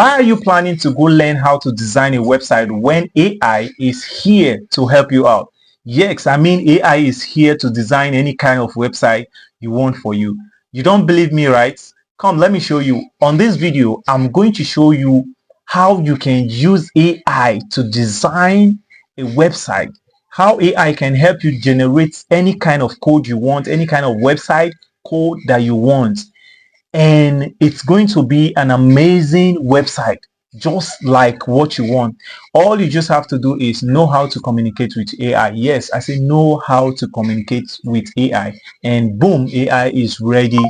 why are you planning to go learn how to design a website when AI is here to help you out? Yes, I mean AI is here to design any kind of website you want for you. You don't believe me, right? Come, let me show you. On this video, I'm going to show you how you can use AI to design a website, how AI can help you generate any kind of code you want, any kind of website code that you want, and it's going to be an amazing website just like what you want. All you just have to do is know how to communicate with AI. Yes, I say know how to communicate with AI, and boom, AI is ready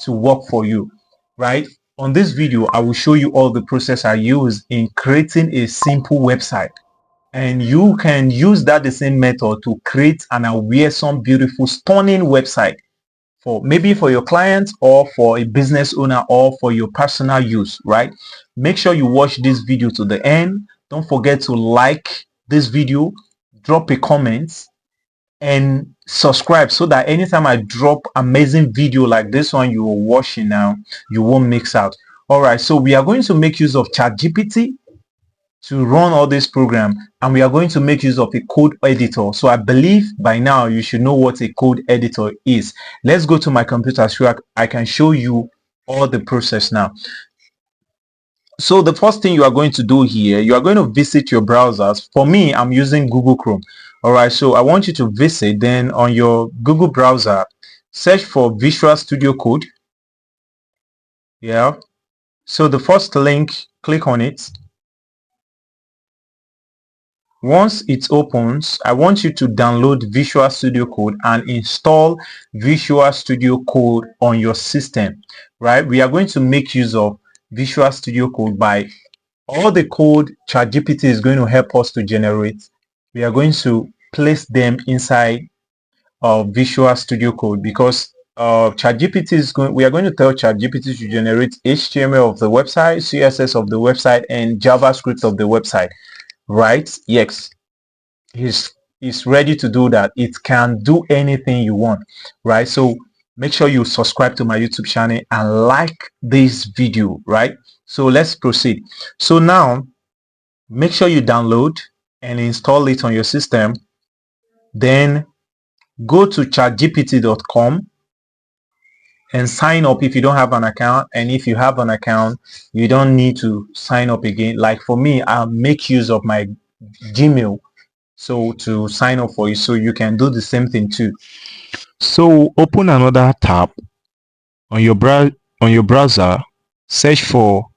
to work for you, right? On this video, I will show you all the process I use in creating a simple website, and you can use that the same method to create an awesome, beautiful, stunning website for maybe for your clients or for a business owner or for your personal use, right? Make sure you watch this video to the end. Don't forget to like this video, drop a comment, and subscribe so that anytime I drop amazing video like this one you are watching now, you won't mix out. All right, so we are going to make use of ChatGPT to run all this program, and we are going to make use of a code editor. So I believe by now you should know what a code editor is. Let's go to my computer so I can show you all the process now. So the first thing you are going to do here, you are going to visit your browsers. For me, I'm using Google Chrome. All right, so I want you to visit, then on your Google browser, search for Visual Studio Code. Yeah, so the first link, click on it. Once it opens, I want you to download Visual Studio Code and install Visual Studio Code on your system, right? We are going to make use of Visual Studio Code by all the code ChatGPT is going to help us to generate. We are going to place them inside of Visual Studio Code because ChatGPT is going. We are going to tell ChatGPT to generate HTML of the website, CSS of the website, and JavaScript of the website. Right? Yes, he's ready to do that. It can do anything you want, right? So make sure you subscribe to my YouTube channel and like this video, right? So let's proceed. So now make sure you download and install it on your system. Then go to chatgpt.com and sign up if you don't have an account, and if you have an account you don't need to sign up again. Like for me, I'll make use of my Gmail so to sign up for you, so you can do the same thing too. So open another tab on your browser, search for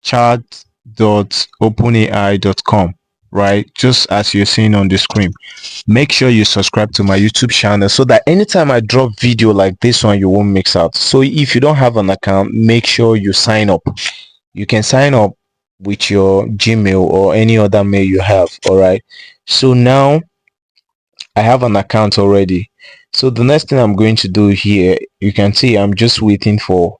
chat.openai.com, right? Just as you're seeing on the screen. Make sure you subscribe to my YouTube channel so that anytime I drop video like this one, you won't mix out. So if you don't have an account, make sure you sign up. You can sign up with your Gmail or any other mail you have. All right, so now I have an account already. So the next thing I'm going to do here, you can see I'm just waiting for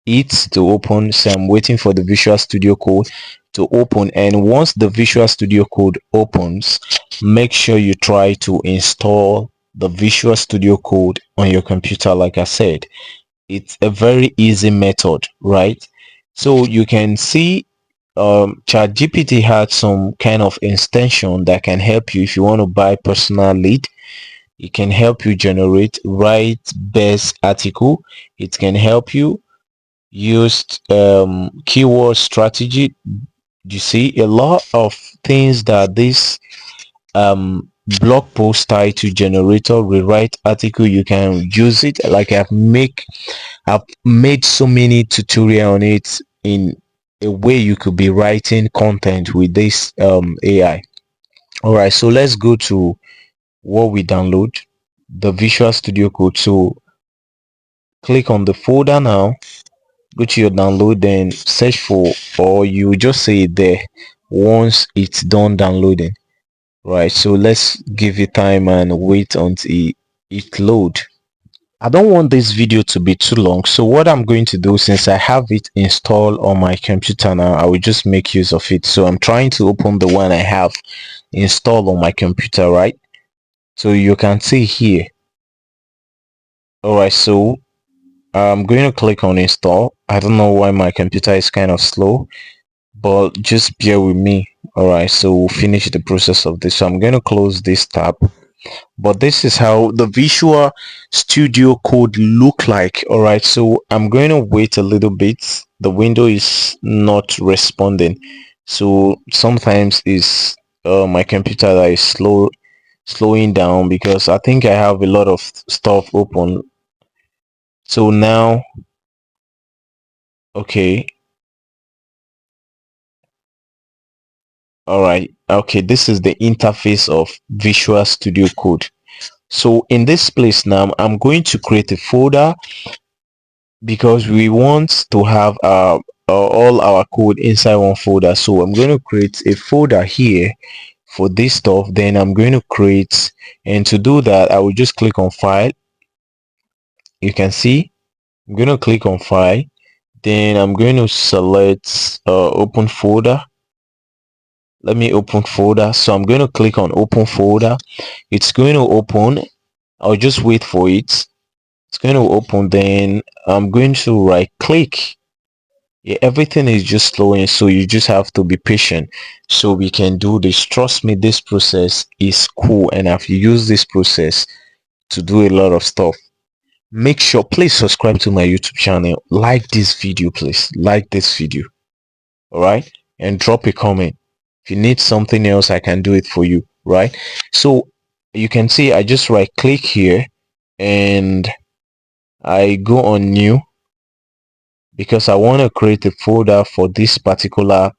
it to open. So I'm waiting for the Visual Studio Code to open, and once the Visual Studio Code opens, make sure you try to install the Visual Studio Code on your computer. Like I said, it's a very easy method, right? So you can see ChatGPT had some kind of extension that can help you if you want to buy personal lead. It can help you write best article. It can help you use keyword strategy. You see a lot of things that this blog post title generator, rewrite article, you can use it. Like I've made so many tutorial on it in a way you could be writing content with this AI. All right, so let's go to what we download, the Visual Studio Code. So click on the folder now, go to your download, then search for, or you just say it there once it's done downloading. Right, so let's give it time and wait until it load. I don't want this video to be too long, so what I'm going to do, since I have it installed on my computer now, I will just make use of it. So I'm trying to open the one I have installed on my computer, right? So you can see here. All right, so I'm going to click on install. I don't know why my computer is kind of slow, but just bear with me. All right, so we'll finish the process of this. So I'm going to close this tab, but this is how the Visual Studio Code look like. All right, so I'm going to wait a little bit. The window is not responding, so sometimes it's my computer that is slowing down because I think I have a lot of stuff open. So now, okay, all right, okay, this is the interface of Visual Studio Code. So in this place now, I'm going to create a folder because we want to have all our code inside one folder. So I'm going to create a folder here for this stuff. Then I'm going to create, and to do that, I will just click on file. You can see I'm going to click on file. Then I'm going to select open folder. Let me open folder. So I'm going to click on open folder. It's going to open. I'll just wait for it. It's going to open. Then I'm going to right click. Yeah, everything is just slowing, so you just have to be patient so we can do this. Trust me, this process is cool, and I've used this process to do a lot of stuff. Make sure, please subscribe to my YouTube channel, like this video, please like this video, all right, and drop a comment. If you need something else, I can do it for you, right? So you can see I just right click here and I go on new because I want to create a folder for this particular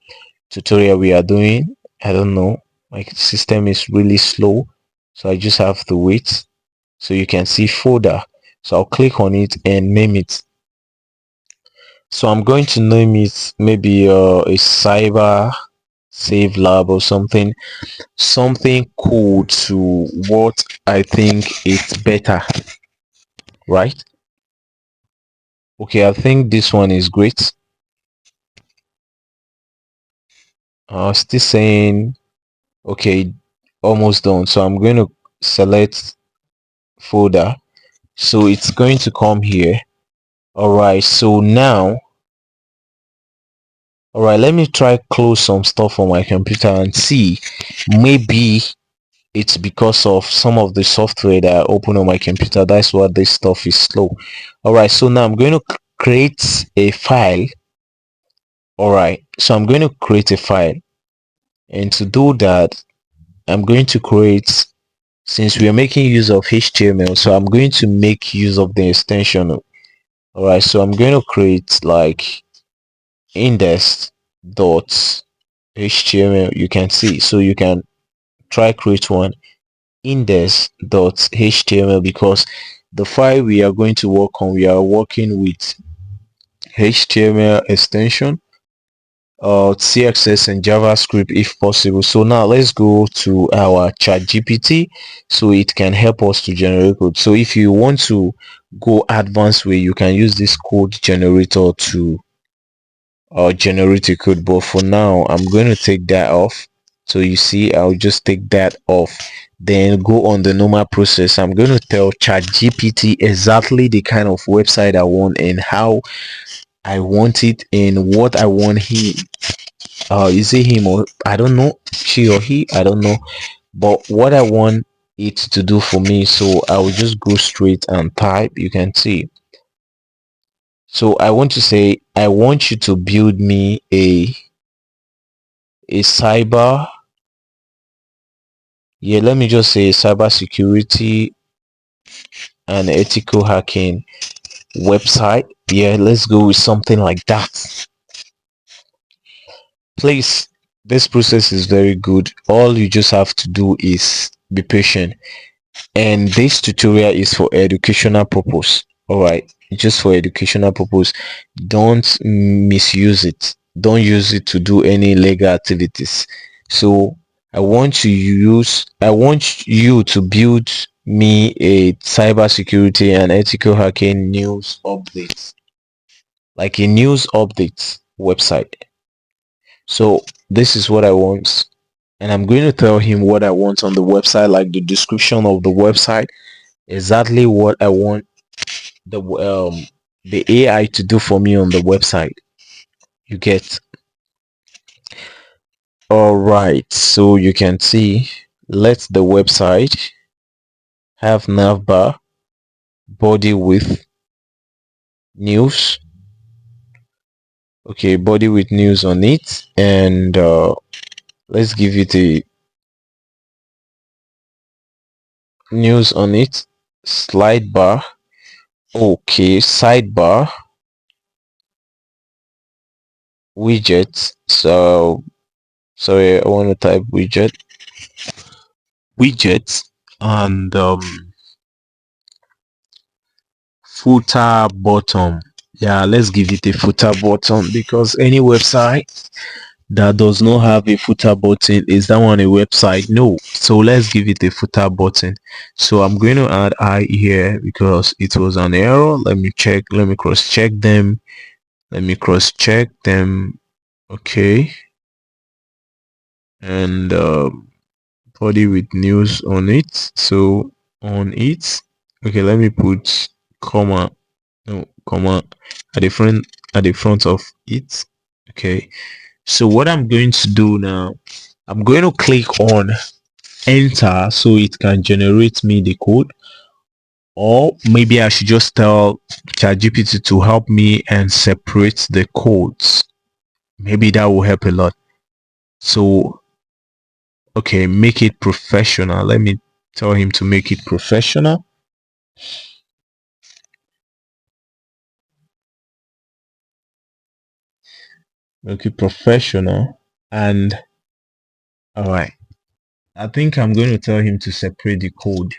tutorial we are doing. I don't know, my system is really slow, so I just have to wait. So you can see folder, so I'll click on it and name it. So I'm going to name it maybe a cyber save lab or something cool to what I think it's better, right? Okay, I think this one is great. Still saying okay, almost done. So I'm going to select folder, so it's going to come here. All right, so now, all right, let me try close some stuff on my computer and see, maybe it's because of some of the software that I open on my computer. That's why this stuff is slow. All right, so now I'm going to create a file. All right, so I'm going to create a file, and to do that, I'm going to create, since we are making use of HTML, so I'm going to make use of the extension. All right, so I'm going to create like index.html. You can see, so you can try create one, index.html, because the file we are going to work on, we are working with HTML extension, CSS and JavaScript if possible. So now let's go to our chat GPT so it can help us to generate code. So if you want to go advanced way, you can use this code generator to generate a code, but for now I'm going to take that off. So you see, I'll just take that off, then go on the normal process. I'm going to tell ChatGPT exactly the kind of website I want and how I want it and what I want him, is it him or I don't know, she or he, I don't know, but what I want it to do for me. So I will just go straight and type. You can see, so I want to say I want you to build me a cyber, yeah, let me just say cyber security and ethical hacking website. Yeah, let's go with something like that. Please, this process is very good. All you just have to do is be patient, and this tutorial is for educational purpose. All right, just for educational purpose. Don't misuse it. Don't use it to do any illegal activities. So I want you to build me a cybersecurity and ethical hacking news updates, like a news updates website. So this is what I want, and I'm going to tell him what I want on the website, like the description of the website, exactly what I want the AI to do for me on the website. You get. All right, so you can see, let the website have navbar, body with news. Okay, body with news on it, and let's give it a news on it. Slide bar. Okay, sidebar, widget. So sorry, I want to type widget, and footer bottom. Yeah, let's give it a footer button, because any website that does not have a footer button, is that one a website? No. So let's give it a footer button. So I'm going to add I here because it was an error. Let me check, let me cross check them, okay. And body with news on it. So on it, okay, let me put comma, no, comma at the front of it. Okay, so what I'm going to do now, I'm going to click on enter so it can generate me the code, or maybe I should just tell ChatGPT to help me and separate the codes. Maybe that will help a lot. So okay, make it professional. Let me tell him to make it professional. Make it professional. And all right, I think I'm going to tell him to separate the code.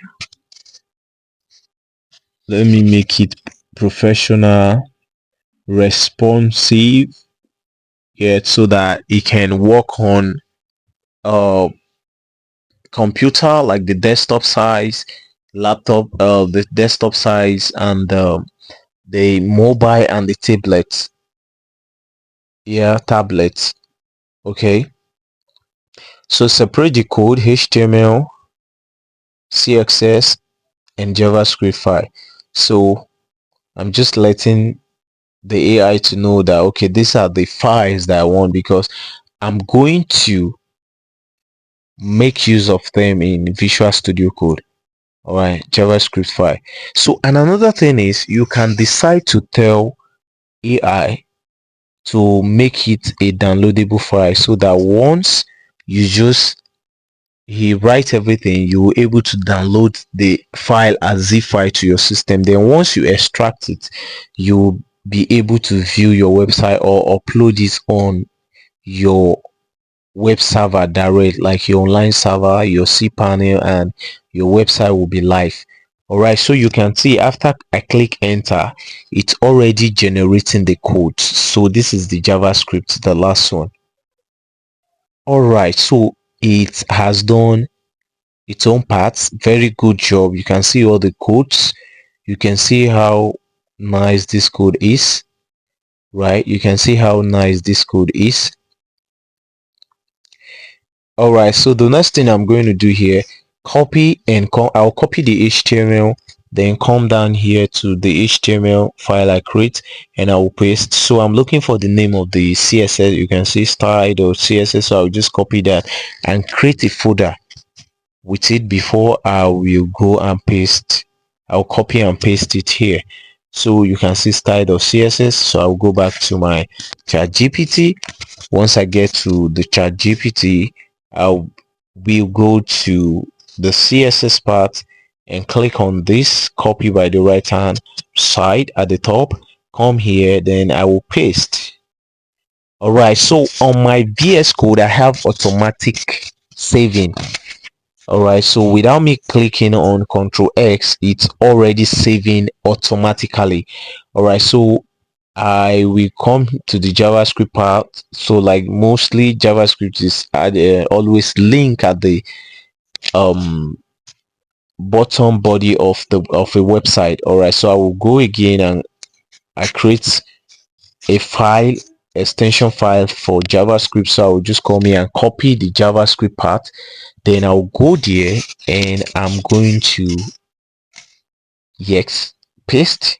Let me make it professional, responsive, yet so that it can work on computer, like the desktop size, laptop, the desktop size, and the mobile and the tablets. Yeah, tablets. Okay, so separate the code: HTML, CSS, and JavaScript file. So I'm just letting the AI to know that okay, these are the files that I want, because I'm going to make use of them in Visual Studio Code. All right, JavaScript file. So and another thing is, you can decide to tell AI to make it a downloadable file, so that once you just he writes everything, you will able to download the file as zip file to your system. Then once you extract it, you'll be able to view your website or upload it on your web server direct, like your online server, your cPanel, and your website will be live. All right, so you can see after I click enter, it's already generating the code. So this is the JavaScript, the last one. All right, so it has done its own parts. Very good job. You can see all the codes. You can see how nice this code is, right? You can see how nice this code is. All right, so the next thing I'm going to do here, copy and I'll copy the HTML, then come down here to the HTML file I create, and I will paste. So I'm looking for the name of the CSS. You can see style.css, so I'll just copy that and create a folder with it before I will go and paste. I'll copy and paste it here. So you can see style.css. So I'll go back to my ChatGPT. Once I get to the ChatGPT, I'll will go to the CSS part and click on this copy by the right hand side at the top. Come here, then I will paste. All right, so on my VS Code, I have automatic saving. All right, so without me clicking on Control X, it's already saving automatically. All right, so I will come to the JavaScript part. So like mostly JavaScript is always link at the bottom body of a website. All right, so I will go again and I create a file, extension file for JavaScript. So I will just come here and copy the JavaScript part, then I'll go there and I'm going to yes paste.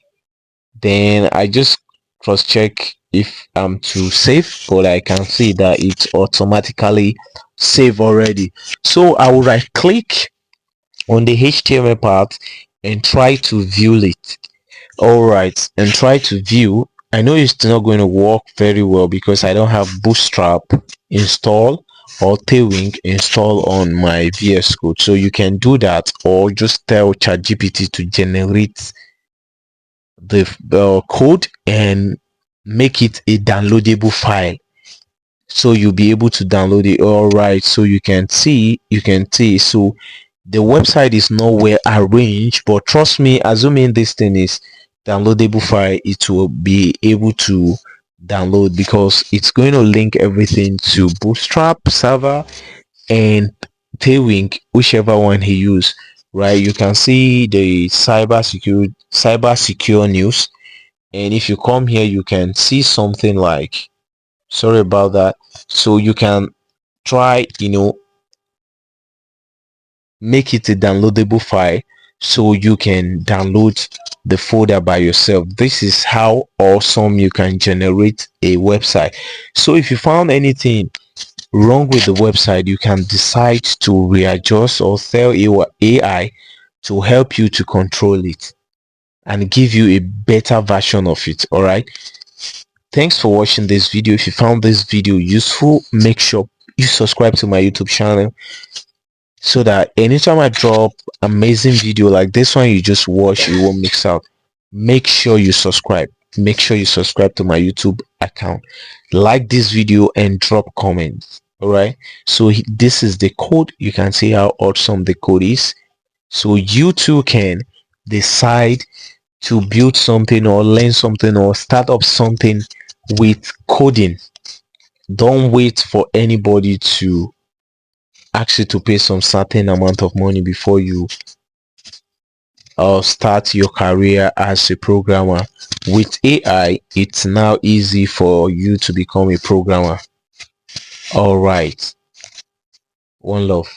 Then I just cross check if I'm to save, but I can see that it's automatically save already. So I will right click on the HTML part and try to view it. All right, and try to view. I know it's not going to work very well because I don't have Bootstrap install or Tailwind install on my VS Code. So you can do that, or just tell ChatGPT to generate the code and make it a downloadable file, so you'll be able to download it. All right, so you can see so the website is nowhere arranged, but trust me, assuming this thing is downloadable file, it will be able to download because it's going to link everything to Bootstrap server and Tailwind, whichever one he used. Right, you can see the cyber secure news, and if you come here you can see something like, sorry about that. So you can try, make it a downloadable file so you can download the folder by yourself. This is how awesome you can generate a website. So if you found anything wrong with the website, you can decide to readjust or tell your AI to help you to control it and give you a better version of it. All right, thanks for watching this video. If you found this video useful, make sure you subscribe to my YouTube channel so that anytime I drop amazing video like this one you just watch, you won't mix out. Make sure you subscribe. Make sure you subscribe to my YouTube account, like this video and drop comments. All right, so this is the code. You can see how awesome the code is, so you too can decide to build something or learn something or start up something with coding. Don't wait for anybody to ask you to pay some certain amount of money before you start your career as a programmer. With AI, it's now easy for you to become a programmer. All right, one love.